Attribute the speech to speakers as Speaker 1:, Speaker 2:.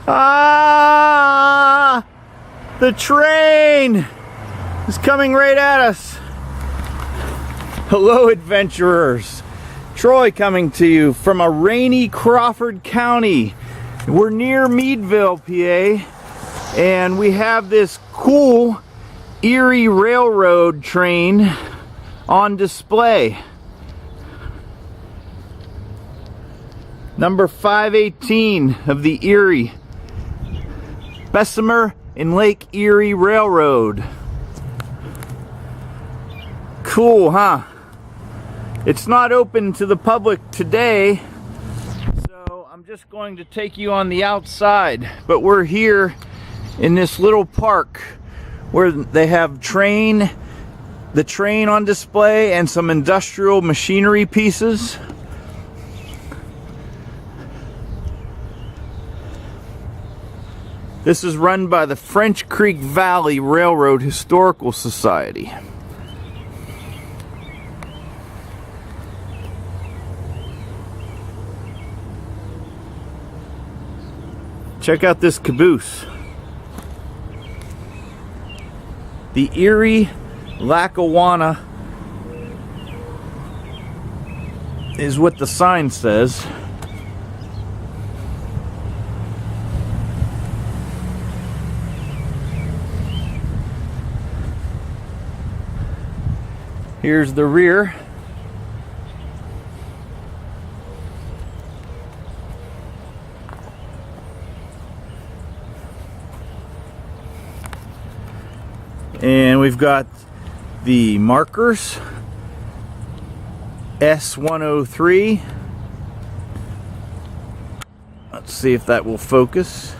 Speaker 1: Ah! The train is coming right at us. Hello, adventurers. Troy coming to you from a rainy Crawford County. We're near Meadville, PA, and we have this cool Erie Railroad train on display. Number 518 of the Erie, Bessemer and Lake Erie Railroad. Cool, huh? It's not open to the public today, so I'm just going to take you on the outside. But we're here in this little park where they have the train on display and some industrial machinery pieces. This is run by the French Creek Valley Railroad Historical Society. Check out this caboose. The Erie Lackawanna is what the sign says. Here's the rear. And we've got the markers, S103. Let's see if that will focus.